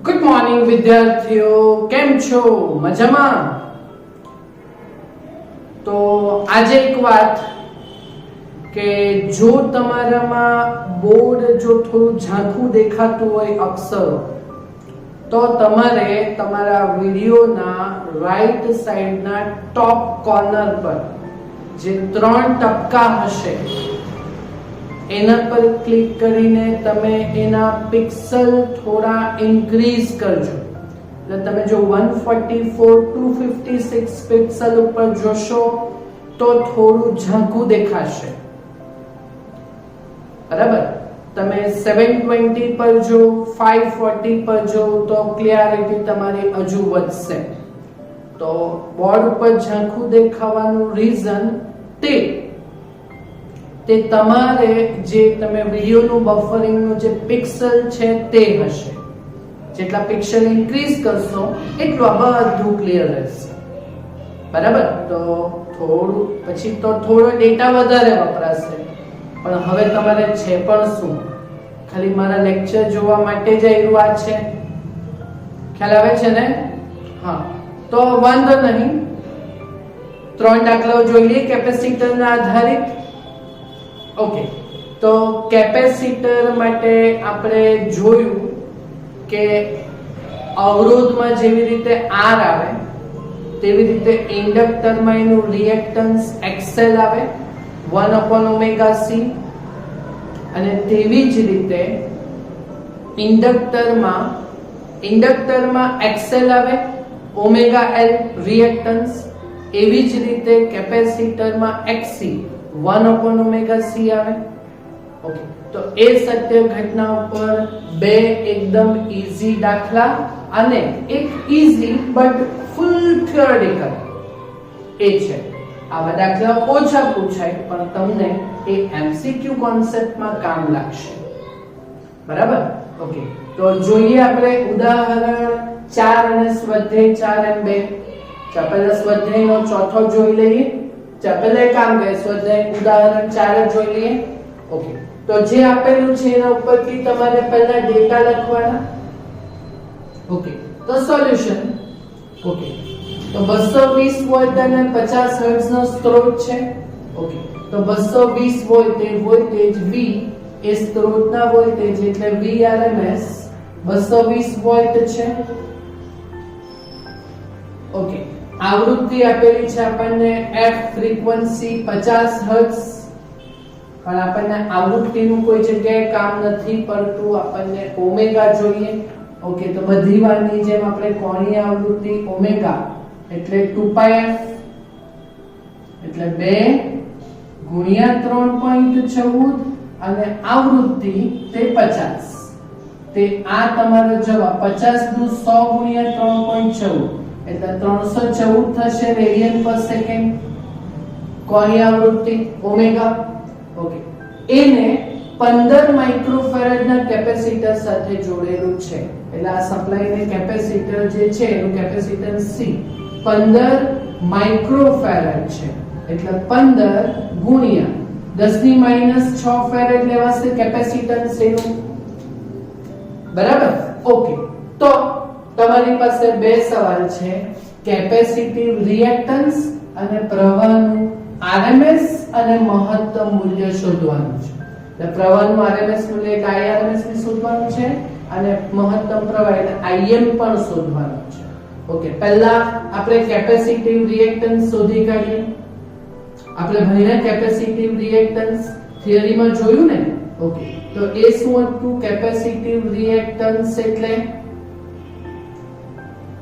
Good morning વિદ્યાર્થીઓ, કેમ છો? મજામાં? તો આજે એક વાત કે જો તમારામાં બોર્ડ જો થોડું ઝાંખું દેખાતું હોય અક્ષરો, તો તમારે તમારા વિડિયોના રાઈટ સાઈડના ટોપ કોર્નર પર જે 3 ટપકા હશે એના પર ક્લિક કરીને તમે એના પિક્સલ થોડા ઇન્ક્રીઝ કરજો. એટલે તમે જો 144 256 પિક્સલ ઉપર જોશો તો થોડું ઝાંખું દેખાશે, બરાબર? તમે 720 પર જો 540 પર જો તો ક્લિયરિટી તમારી હજુ વધશે. તો બોર્ડ ઉપર ઝાંખું દેખાવાનું રીઝન તે તમારે જે તમે વિડિયોનું બફરિંગનું જે પિક્સલ છે તે હશે. જેટલા પિક્સલ ઇન્ક્રીઝ કરશો એટલું આ બધું ક્લિયર રહેશે, બરાબર? તો થોડું પછી તો થોડો ડેટા વધારે વપરાશે, પણ હવે તમારે છે પણ શું, ખાલી મારા લેક્ચર જોવા માટે જ આવ્યું આ છે, ખ્યાલ આવે છે ને? હા, તો વાંધો નહીં. 3 દાખલાઓ જોઈ લઈએ કેપેસિટરના આધારિત. ઓકે, તો કેપેસિટર માટે આપણે જોયું કે અવરોધમાં જેવી રીતે R આવે તેવી રીતે ઇન્ડક્ટરમાં એનું રિએક્ટન્સ XL આવે 1/ωc, અને તેવી જ રીતે ઇન્ડક્ટરમાં XL આવે ωL રિએક્ટન્સ, એવી જ રીતે કેપેસિટરમાં XC 1/ωc આવે. ઓકે, તો એ સત્ય ઘટના ઉપર બે એકદમ ઈઝી દાખલા અને એક ઈઝી બટ ફૂલ થિયોરિટિકલ એ છે. આવા દાખલા ઓછા પૂછાય પણ તમને એ એમસીક્યુ કોન્સેપ્ટમાં કામ લાગશે, બરાબર? ઓકે, તો જોઈએ આપણે ઉદાહરણ 4 અને સ્વાધ્યાય 4 અને 2. પહેલા સ્વાધ્યાયનો ચોથો જોઈ લઈએ. પહેલા કામ કરે સ્વાધ્યાય ઉદાહરણ 4 જોઈ લઈએ. ઓકે, તો જે આપેલું છે એના ઉપરથી તમારે પહેલા ડેટા લખવાના. ઓકે, તો સોલ્યુશન. ઓકે, તો 220 વોલ્ટ અને 50 હર્ટ્ઝ નો સ્ત્રોત છે. ઓકે, તો 220 વોલ્ટ એ વોલ્ટેજ V એ સ્ત્રોતના વોલ્ટેજ એટલે Vrms 220 વોલ્ટ છે. ઓકે, આવૃત્તિ આપેલી છે આપણને f ફ્રીક્વન્સી 50 હર્ટ્ઝ, પણ આપણને આવૃત્તિનું કોઈ જગ્યાએ કામ નથી પડતું, આપણને ઓમેગા જોઈએ. ઓકે, તો બધી વારની જેમ આપણે કોણીય આવૃત્તિ ઓમેગા એટલે 2πf એટલે 2 * 3.14 અને આવૃત્તિ તે 50. તે આ તમારો જવાબ 50 નું 100 * 3.14 એટલે 314 થશે રેડિયન પર સેકન્ડ કોણીય આવૃત્તિ ઓમેગા. ઓકે, એને 15 માઇક્રોફેરાડ ના કેપેસિટર સાથે જોડેલું છે. એટલે આ સપ્લાયને કેપેસિટર જે છે એનું કેપેસિટન્સ C 15 માઇક્રોફેરાડ છે. એટલે 15 ગુણ્યા 10⁻6 ફેરાડ લેવાશે કેપેસિટન્સ એનું, બરાબર? ઓકે, તો તમારી પાસે બે સવાલ છે, કેપેસિટિવ રિએક્ટન્સ અને પ્રવાહનું RMS અને મહત્તમ મૂલ્ય શોધવાનું છે. એટલે પ્રવાહનું RMS મૂલ્ય એટલે IRMS ને શોધવાનું છે અને મહત્તમ પ્રવાહ એટલે IM પણ શોધવાનું છે. ઓકે, પહેલા આપણે કેપેસિટિવ રિએક્ટન્સ શોધી કાઢીએ. આપણે ભણ્યા કેપેસિટિવ રિએક્ટન્સ થિયરીમાં જોયું ને. ઓકે, તો એ શું હતું? કેપેસિટિવ રિએક્ટન્સ એટલે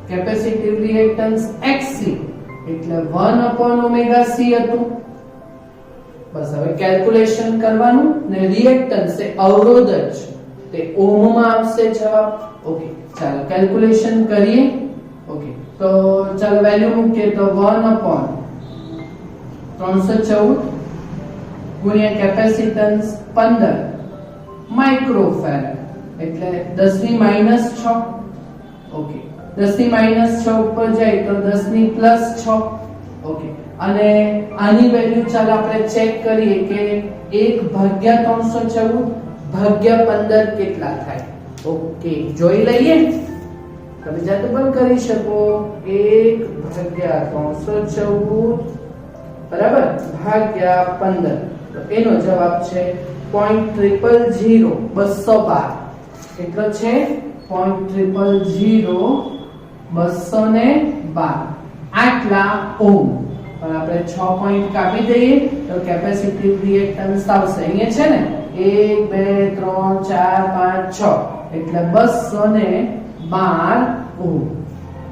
કેપેસિટિવ રિએક્ટન્સ XC એટલે 1/ωc હતું. બસ હવે કેલ્ક્યુલેશન કરવાનું ને રિએક્ટન્સ એ અવરોધ જ તે ઓહમમાં આવશે જવાબ. ઓકે, ચાલો કેલ્ક્યુલેશન કરીએ. ઓકે, તો ચાલો વેલ્યુ મૂકીએ તો 1/314 ગુણ્યા કેપેસિટન્સ 15 માઇક્રોફેરાડ એટલે 10⁻6. ઓકે, 10⁻6 ઉપર જાય તો 10⁻6. ઓકે, અને આની વેલ્યુ ચાલો આપણે ચેક કરીએ કે 1/314 ભાગ્યા 15 કેટલા થાય. ઓકે, જોઈ લઈએ. તમે જાતે પણ કરી શકો 1/314 બરાબર ભાગ્યા 15 તો એનો જવાબ છે 0.000 212 કેટલો છે 0.000 212 આટલા ઓહમ પણ આપણે 6 પોઈન્ટ કાપી દઈએ તો કેપેસિટિવ રિએક્ટન્સ આવશે અહીંયા છે ને 1 2 3 4 5 6 એટલે 212 ઓહમ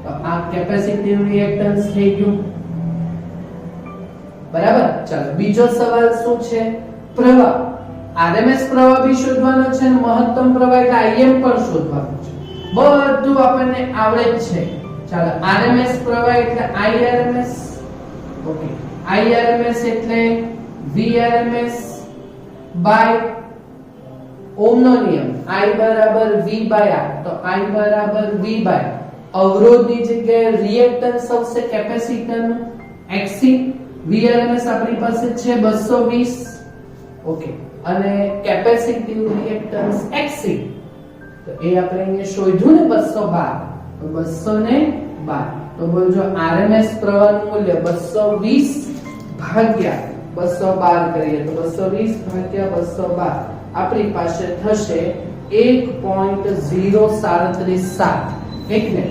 તો આ કેપેસિટિવ રિએક્ટન્સ થઈ ગયું બરાબર ચાલો બીજો સવાલ શું છે પ્રવાહ આરએમએસ પ્રવાહ ભી શોધવાનો છે અને મહત્તમ પ્રવાહ એટલે આઈએમ પણ શોધવાનું છે બધું આપણને આવડે જ છે ચાલો આરએમએસ પ્રવાહ એટલે આઈઆરએમએસ ઓકે આઈઆરએમએસ એટલે વીઆરએમએસ બાય ઓહમનો નિયમ I બરાબર V બાય R તો I બરાબર V બાય અવરોધની જગ્યાએ રિએક્ટન્સ આવશે કેપેસિટરનું XC વીઆરએમએસ આપણી પાસે છે 220 ઓકે અને કેપેસિટિવ રિએક્ટન્સ XC તો એ આપણે અહીંયા શોધ્યું ને 212 તો 212 તો બોલજો આરએમએસ પ્રવાહનું મૂલ્ય 220 ભાગ્યા 212 કરીએ તો 220 ભાગ્યા 212 આપણી પાસે થશે 1.0377 એટલે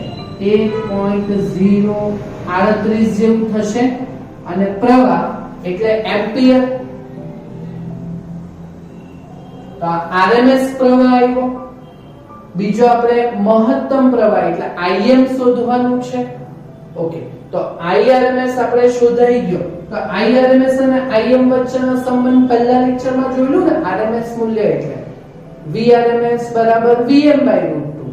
1.038 જેવું થશે અને પ્રવાહ એટલે એમ્પિયર તો આરએમએસ પ્રવાહ આવ્યો બીજો આપણે મહત્તમ પ્રવાહ એટલે આઈએમ શોધવાનું છે ઓકે તો આઈઆરએમએસ આપણે શોધાઈ ગયો તો આઈઆરએમએસ અને આઈએમ વચ્ચેનો સંબંધ પહેલા લેક્ચરમાં જોયું ને આરએમએસ મૂલ્ય એટલે વીઆરએમએસ બરાબર વીએમ/√2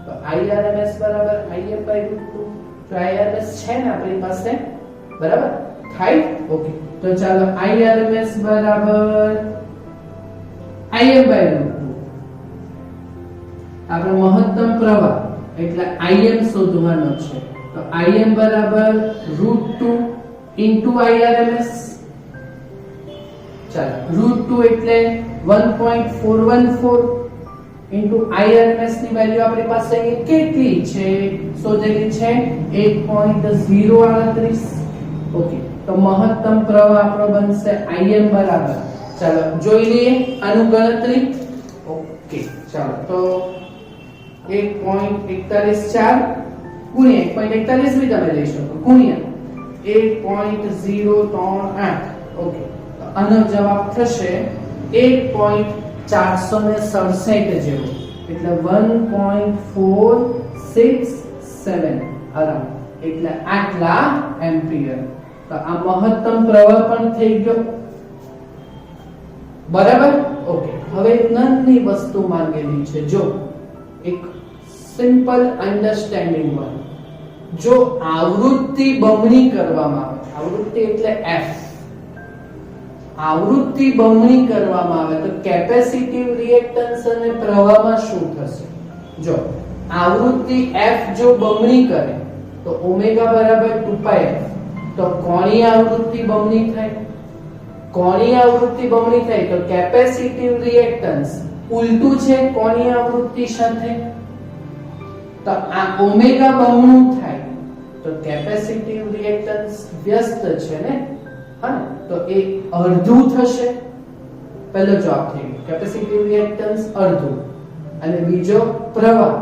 તો આઈઆરએમએસ બરાબર આઈએમ/√2 તો આઈઆરએમએસ છે ને આપણી પાસે બરાબર થાય ઓકે તો ચાલો આઈઆરએમએસ બરાબર આઈએમ/√2 આપણે મહત્તમ પ્રવાહ એટલે આઈએમ શોધવાનો છે તો આઈએમ બરાબર √2 into IRMS ચાલો √2 એટલે 1.414 into IRMS ની વેલ્યુ આપણી પાસે અહીં કેટલી છે શોધેલી છે 1.038 ઓકે તો મહત્તમ પ્રવાહ આપણો બનશે IM બરાબર ચાલો જોઈ લઈએ આનું ગણતરી ઓકે ચાલો તો 1.414 ગુણ્યા 1.41 બી તમે લઈ શકો ગુણ્યા 1.038 ઓકે તો આનો જવાબ થશે 1.467 જેવો એટલે 1.467 અરાઉન્ડ એટલે આટલા એમ્પિયર તો આ મહત્તમ પ્રવાહ પણ થઈ ગયો બરાબર ઓકે હવે નનની વસ્તુ માંગેલી છે જો એક સિમ્પલ અન્ડરસ્ટેન્ડિંગ માં જો આવૃત્તિ બમણી કરવામાં આવે આવૃત્તિ એટલે f આવૃત્તિ બમણી કરવામાં આવે તો કેપેસિટિવ રિએક્ટન્સ અને પ્રવાહમાં શું થશે જો આવૃત્તિ f જો બમણી કરે તો ઓમેગા બરાબર 2πf તો કોણીય આવૃત્તિ બમણી થાય કોણીય આવૃત્તિ બમણી થાય તો કેપેસિટિવ રિએક્ટન્સ ઉલટું છે કોણીય આવૃત્તિ સાથે તો આ ઓમેગા બમણું થાય તો કેપેસિટિવ રિએક્ટન્સ વ્યસ્ત છે ને હા તો એ અડધું થશે પહેલો જવાબ થઈ ગયો કેપેસિટિવ રિએક્ટન્સ અડધું અને બીજો પ્રવાહ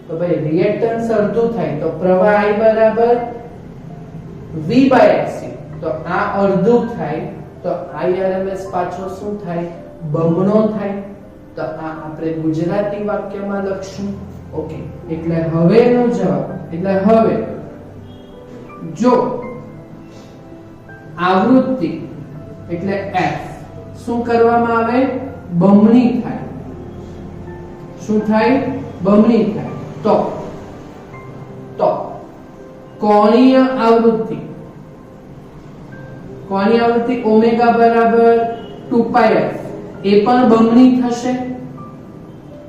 તો ભાઈ રિએક્ટન્સ અડધું થાય તો પ્રવાહ I બરાબર V/XC તો આ અડધું થાય તો IRMS પાછો શું થાય બમણો થાય તો આ આપણે ગુજરાતી વાક્યમાં લખશું ઓકે એટલે હવેનો જવાબ એટલે હવે જો આવૃત્તિ એટલે f શું કરવામાં આવે બમણી થાય શું થાય બમણી થાય તો કોણીય આવૃત્તિ ઓમેગા બરાબર 2πf એ પણ બમણી થશે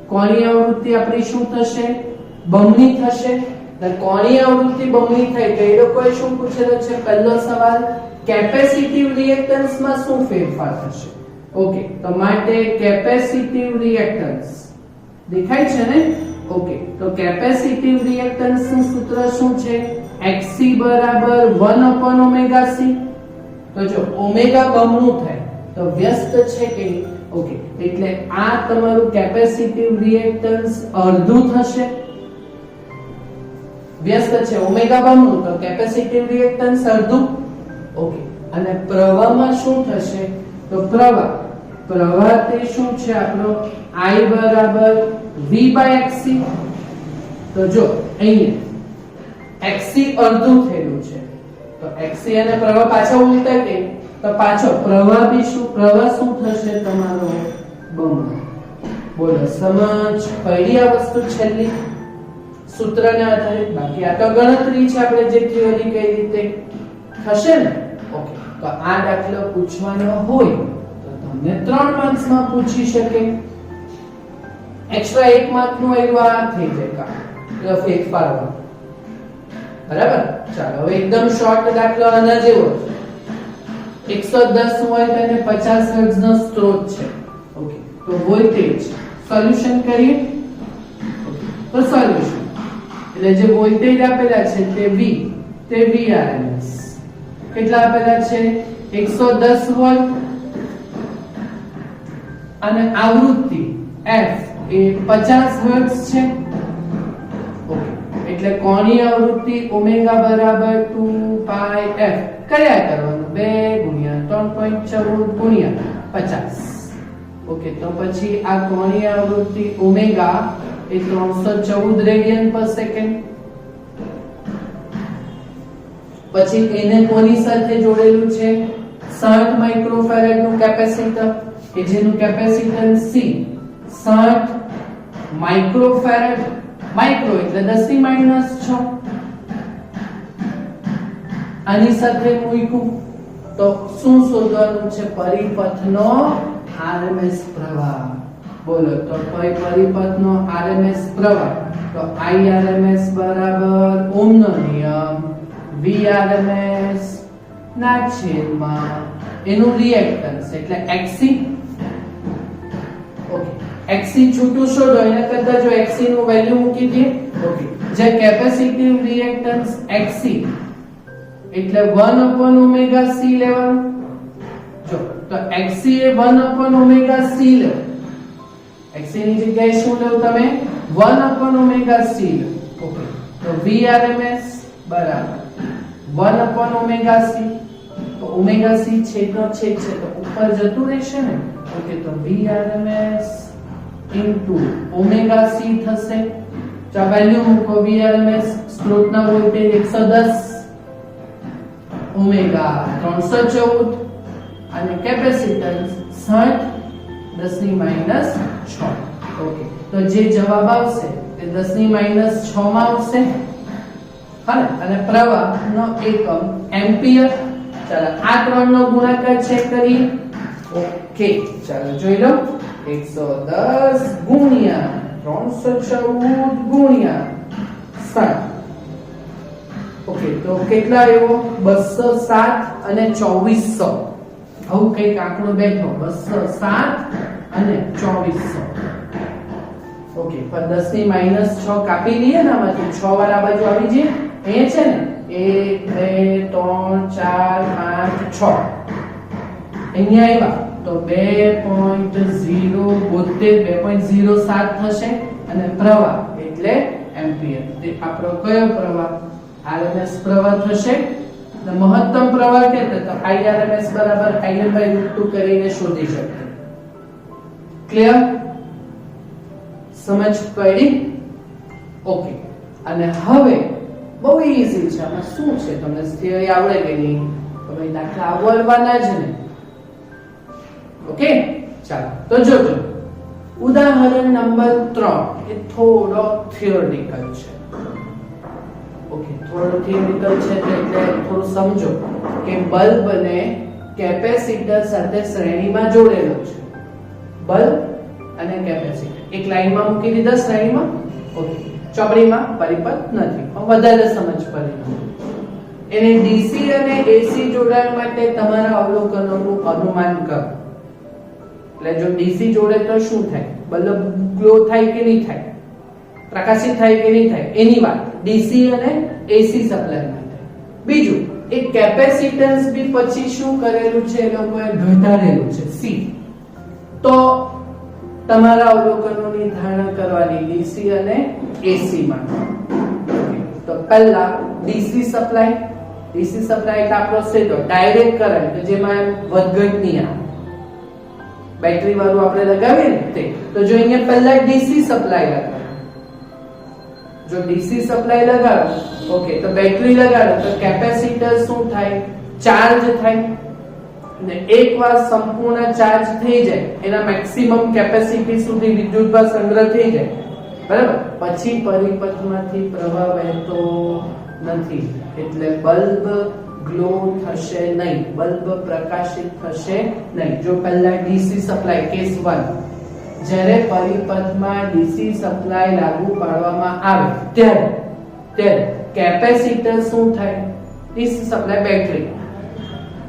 કોણીય આવૃત્તિ આપણી શું થશે બમણી થશે કોણીય આવૃત્તિ બમણી થાય તો એ લોકોએ શું પૂછેલો છે પહેલો સવાલ કેપેસિટિવ રિએક્ટન્સ માં શું ફેરફાર થશે ઓકે તો માટે કેપેસિટિવ રિએક્ટન્સ દેખાય છે ને ઓકે, તો કેપેસિટિવ રિએક્ટન્સ નું સૂત્ર શું છે? Xc બરાબર 1/ωc. તો જો ઓમેગા બમણું થાય તો વ્યસ્ત છે કે નહીં? ઓકે, એટલે આ તમારું કેપેસિટિવ રિએક્ટન્સ અડધું થશે. વ્યસ્ત છે ઓમેગા બમણું તો કેપેસિટિવ રિએક્ટન્સ અડધું. ઓકે, અને પ્રવાહમાં શું થશે? તો પ્રવાહ તે શું છે આપણો? I બરાબર V/Xc. તો જો અહીંયા Xc અડધું થયેલું છે તો Xc અને પ્રવાહ પાછો ઉલટા કે તો પાછો પ્રવાહ બી શું થશે તમારો? બમણો. બોલો, સમજ પડી આ વસ્તુ છેલ્લી સૂત્રને આધારે? બાકી આ તો ગણતરી છે, આપણે જે થિયરી કઈ રીતે થશે ને. ઓકે, તો આ દાખલો પૂછવાનો હોય તો તમને 3 માર્ક્સમાં પૂછી શકે. એક્સ્ટ્રા 1 માર્ક નું આવ્યું આ થઈ જાય કામ ફેરફાર. બરાબર. ચાલો હવે એકદમ શોર્ટ દાખલો આના જેવો છે. 110 વોલ્ટ અને 50 હર્ટ્ઝ નો સ્ત્રોત છે. ઓકે, તો વોલ્ટેજ સોલ્યુશન કરીએ. તો સોલ્યુશન એટલે જે વોલ્ટેજ આપેલા છે તે V, તે VRMS. કેટલા આપેલા છે? 110 વોલ્ટ અને આવૃત્તિ F એ 50 હર્ટ્ઝ છે. ઓકે, એટલે કોણીય આવૃત્તિ ઓમેગા બરાબર 2πf કર્યા કરવાનું 2 * 3.14 * 50. ઓકે, તો પછી આ કોણીય આવૃત્તિ ઓમેગા એ 314 રેડિયન પર સેકન્ડ. પછી એને કોની સાથે જોડેલું છે? 60 માઇક્રોફેરેડ નું કેપેસિટર કે જેનું કેપેસિટન્સ C 60 માઇક્રોફેરેડ. માઇક્રો એટલે 10⁻⁶. આની સાથે મૂક્યું તો શું શોધવાનું છે? પરિપથનો RMS પ્રવાહ. બોલો, તો પરિપથનો RMS પ્રવાહ તો IRMS બરાબર ઓહમનો નિયમ VRMS ના છેદમાં એનું રિએક્ટન્સ એટલે Xc. ઓકે, Xc છૂટું શોધો. એના કરતા જો Xc નું વેલ્યુ મૂકી દઈએ. ઓકે, જે કેપેસિટિવ રિએક્ટન્સ Xc એટલે 1/ωc લેવાનું. જો તો Xc એ 1/ωc લે. Xc ની જગ્યાએ શું લો તમે? 1/ωc લો. ઓકે, તો VRMS બરાબર 1/ωc. તો ωc છેદનો છેદ છે તો ઉપર જતું રહેશે ને. ઓકે, તો VRMS ઇન્ટુ ωc થશે. તો વેલ્યુ મૂકો. VRMS સ્ત્રોતના વોલ્ટેજ 110, ઓમેગા 314 અને કેપેસિટન્સ 60 10⁻⁶. ઓકે, તો જે જવાબ આવશે તે 10⁻⁶ માં આવશે. હા, અને પ્રવાહનો એકમ એમ્પિયર. ચાલો આ ત્રણનો ગુણાકાર ચેક કરીએ. ઓકે, ચાલો જોઈ લો. 110 ગુણ્યા 314 ગુણ્યા 60. ઓકે, તો કેટલા આવ્યો? 207 અને 2400. આવું કઈક આંકડો બેઠો. 207 અને 2400. ઓકે, પણ 10⁻⁶ કાપી લઈએ ને આમાંથી 6 વાર આ બાજુ આવી જાય. અહીંયા છે ને 1 2 3 4 5 6. અહીંયા આવ્યા તો 2.072 થશે અને પ્રવાહ એટલે એમ્પિયર. તે આપણો કયો પ્રવાહ? RMS પ્રવાહ થશે. મહત્તમ પ્રવાહ કેટલો? તો IRMS બરાબર IR/√2 કરીને શોધી શકીએ. ક્લિયર? સમજ પડી? ઓકે, અને હવે બહુ ઈઝી છે. આમાં શું છે? તમને થિયરી આવડે કે નહીં? તો ભાઈ દાખલા આવડવાના જ ને. ઓકે, ચાલો તો જોજો. ઉદાહરણ નંબર 3 એ થોડો થિયોરિટિકલ છે. ઓકે, થોડો થિયોરિટિકલ છે એટલે થોડું સમજો કે બલ્બ ને કેપેસિટર સાથે શ્રેણીમાં જોડેલો છે. બલ્બ અને કેપેસિટર એક લાઈનમાં મૂકી દીધા શ્રેણીમાં. ઓકે, ચોપડીમાં પરિપથ નથી પણ વધારે સમજ પડી. એને ડીસી અને એસી જોડાણ માટે તમારા અવલોકનોનું અનુમાન કરો. એટલે જો ડીસી જોડે તો શું થાય? બલ્બ ગ્લો થાય કે નહીં થાય? પ્રકાશિત થાય કે નહીં થાય એની વાત ડીસી અને એસી સપ્લાય માટે. બીજું એક કેપેસિટન્સ બી પછી શું કરેલું છે, એ લોકોએ ઘટાડેલું છે સી. તો તમારા અવલોકનોની ધારણા કરવાની ડીસી અને એસી માટે. તો પહેલા ડીસી સપ્લાય એટલે આપણો સીધો ડાયરેક્ટ કરંટ જેમાં વધઘટ નહીં આવે, બેટરી વાળું આપણે લગાવીએ ને તે. તો જો અહીંયા પહેલા ડીસી સપ્લાય લગાવો, જો ડીસી સપ્લાય લગાડો ઓકે, તો બેટરી લગાડો તો કેપેસિટર શું થાય, ચાર્જ થાય. અને એકવાર સંપૂર્ણ ચાર્જ થઈ જાય, એના મેક્સિમમ કેપેસિટી સુધી વિદ્યુતભાર સંગ્રહ થઈ જાય, બરાબર, પછી પરિપથમાંથી પ્રવાહ વહેતો નથી, એટલે બલ્બ ગ્લો થશે નહીં, બલ્બ પ્રકાશિત થશે નહીં. જો પહેલા ડીસી સપ્લાય કેસ 1, જ્યારે પરિપથમાં ડીસી સપ્લાય લાગુ પાડવામાં આવે ત્યારે કેપેસિટર શું થાય, ડીસી સપ્લાય બેટરી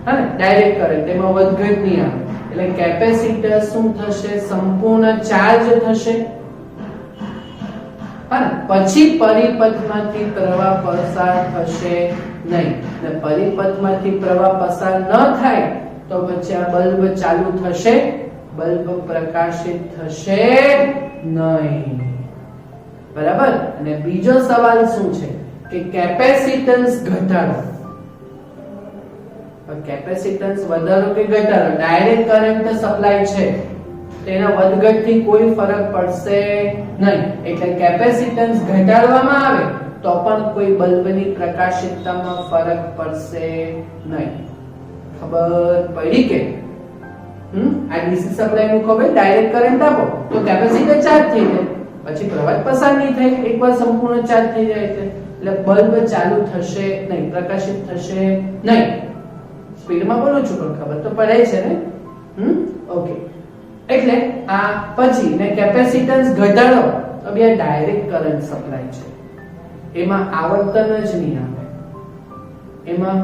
હા ડાયરેક્ટ કરંટ એમાં વધઘટ નહીં આવે, એટલે કેપેસિટર શું થશે, સંપૂર્ણ ચાર્જ થશે. પછી પરિપથમાંથી પ્રવાહ પસાર થશે નહીં, અને પરિપથમાંથી પ્રવાહ પસાર ન થાય તો પછી આ બલ્બ ચાલુ થશે, બલ્બ પ્રકાશિત થશે નહીં, બરાબર. અને બીજો સવાલ શું છે કે કેપેસિટન્સ ઘટાડો. કેપેસિટન્સ વધારો કે ઘટાડો, ડાયરેક્ટ કરંટ સપ્લાય છે, તેના વધઘટથી કોઈ ફરક પડશે નહીં, એટલે કેપેસિટન્સ ઘટાડવામાં આવે તો પણ કોઈ બલ્બની પ્રકાશિતતામાં ફરક પડશે નહીં. ખબર પડી કે આ ડીસી સપ્લાય નું ખબર, ડાયરેક્ટ કરંટ આપો તો કેપેસિટર ચાર્જ થઈ જાય, પછી પ્રવાહ પસાર નહીં થાય, એકવાર સંપૂર્ણ ચાર્જ થઈ જાય એટલે બલ્બ ચાલુ થશે નહીં, પ્રકાશિત થશે નહીં. સ્પીડમાં બોલું છું પણ ખબર તો પડે છે ને. ઓકે, એટલે આ પછી ને કેપેસિટન્સ ઘટાડો તો બે ડાયરેક્ટ કરંટ સપ્લાય છે, એમાં આવર્તન જ નહીં આવે, એમાં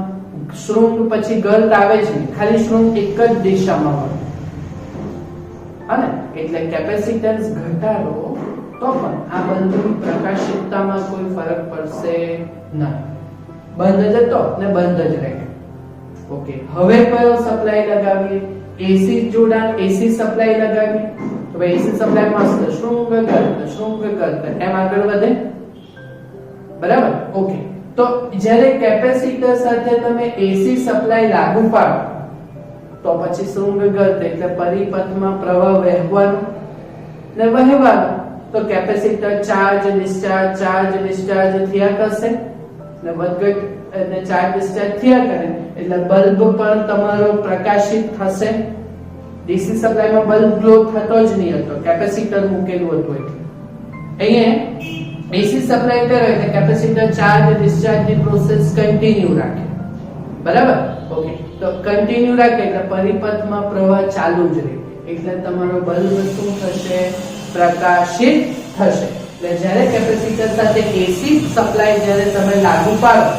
શૃંગ પછી ગર્ત આવે છે, ખાલી શૃંગ એક જ દિશામાં હોય, અને એટલે કેપેસિટન્સ ઘટાડો તો પણ આ બલ્બની પ્રકાશિતતામાં કોઈ ફરક પડશે નહીં, બંધ જ હતો ને બંધ જ રહે. ઓકે, હવે કયો સપ્લાય લગાવીએ, એસી જોડાણ, એસી સપ્લાય લગાવીએ તો ભાઈ એસી સપ્લાય મસ્ત શૃંગ કરતા એમ આગળ વધે, બરાબર. ઓકે, તો જ્યારે કેપેસિટર સાથે તમે એસી સપ્લાય લાગુ પાડો તો પછી શૃંગ કરતા એટલે પરિપથમાં પ્રવાહ વહેવાનો ને વહેવાનો, તો કેપેસિટર ચાર્જ ડિસ્ચાર્જ થયા કરશે ને વધઘટ અને ચાર્જ ડિસ્ચાર્જ થયા કરે, એટલે બલ્બ પણ તમારો પ્રકાશિત થશે. ડીસી સપ્લાયમાં બલ્બ ગ્લો થતો જ નહીં હતો, કેપેસિટર મૂકેલું હતું એટલે. અહીંયા એસી સપ્લાય કરે એટલે કેપેસિટર ચાર્જ ડિસ્ચાર્જની પ્રોસેસ કન્ટિન્યુ રાખે, બરાબર. ઓકે, તો કન્ટિન્યુ રાખે એટલે પરિપથમાં પ્રવાહ ચાલુ જ રહે, એટલે તમારો બલ્બ શું થશે, પ્રકાશિત થશે. એટલે જ્યારે કેપેસિટર સાથે એસી સપ્લાય જ્યારે તમે લાગુ પાડો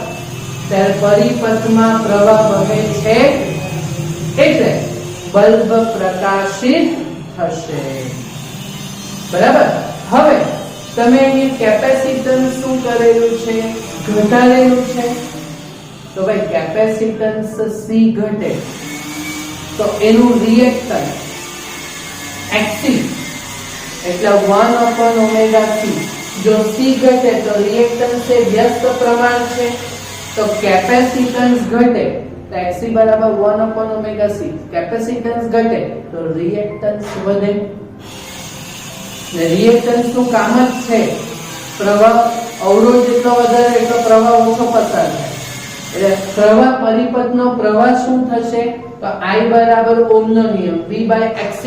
ત્યારે પરિપથમાં પ્રવાહ વહે છે, એટલે બલ્બ પ્રકાશિત થશે, બરાબર. હવે તમે અહીં કેપેસિટન્સ શું કરેલું છે, ઘટાડેલું છે, તો ભાઈ કેપેસિટન્સ સી ઘટે તો એનું રિએક્ટન્સ એક્સી એટલે 1/ωc. જો સી ઘટે તો રિએક્ટન્સ એ વ્યસ્ત પ્રમાણ છે, તો કેપેસિટન્સ ઘટે તો એક્સી બરાબર 1/ωc. કેપેસિટન્સ ઘટે તો રિએક્ટન્સ વધે, ને રિએક્ટન્સ નું કામ જ છે પ્રવાહ, અવરોધ જેટલો વધારે એટલો પ્રવાહ ઓછો પસાર થાય, એટલે પ્રવાહ પરિપથનો પ્રવાહ શું થશે, તો I બરાબર ઓહમનો નિયમ V/Xc.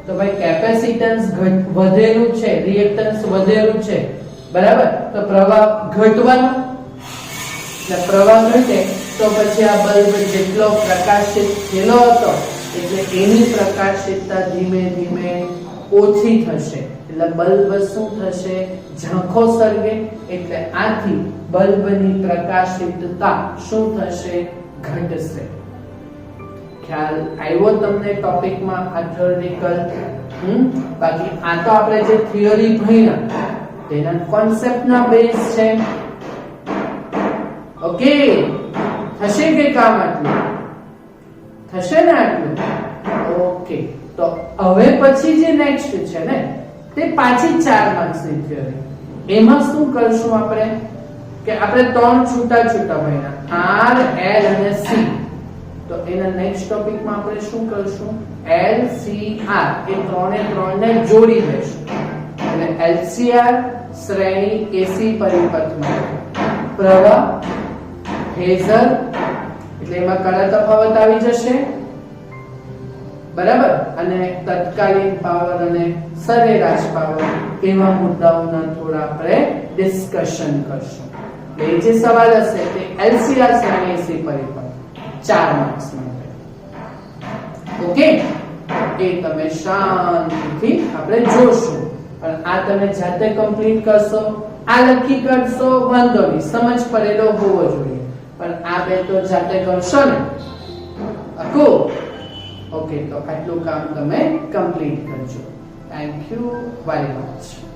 તો ભાઈ કેપેસિટન્સ વધેલું છે, રિએક્ટન્સ વધેલું છે, બરાબર, તો પ્રવાહ ઘટવાનો, એટલે પ્રવાહ ઘટે તો પછી આ બલ્બ જેટલો પ્રકાશિત થયેલો હતો એટલે એની પ્રકાશિતતા ધીમે ધીમે ઓછી થશે, એટલે બલ્બ શું થશે, ઝાંખો સળગે, એટલે આથી બલ્બની પ્રકાશિતતા શું થશે, ઘટશે. ખ્યાલ આવ્યો તમને ટોપિકમાં આ થિયોરિટિકલ બાકી આ તો આપણે જે થિયરી ભણ્યા તેના કોન્સેપ્ટના બેઝ છે. ઓકે, થશે કે કામ આટલું? થશે ને આટલું? ઓકે, તો હવે પછી જે નેક્સ્ટ છે ને તે પાછી 4 માર્ક્સની થિયરી. એમાં શું કરશું આપણે કે આપણે 3 છૂટા છૂટા ભણ્યા R, L અને C. તો એના નેક્સ્ટ ટોપિકમાં આપણે શું કરશું? L, C, R એ ત્રણે ત્રણને જોડી દઈશું. એટલે LCR શ્રેણી AC પરિપથમાં પ્રવાહ, ફેઝર એટલે એમાં કયા તફાવત આવી જશે, બરાબર, અને તત્કાલીન પાવર અને સરેરાશ પાવર એવા મુદ્દાઓના થોડા આપણે ડિસ્કશન કરશું. એટલે જે સવાલ હશે તે LCR શ્રેણી AC પરિપથ 4 માર્ક્સ માટે. ઓકે, એ તમે શાંતિથી આપણે જોશો. પણ આ તમે જાતે કમ્પ્લીટ કરશો, આ લખી કરશો વાંધો નહીં, સમજ પડેલો હોવો જોઈએ. પણ આ બે તો જાતે કરશો ને. ઓકે, તો આટલું કામ તમે કમ્પ્લીટ કરજો. Thank you very much.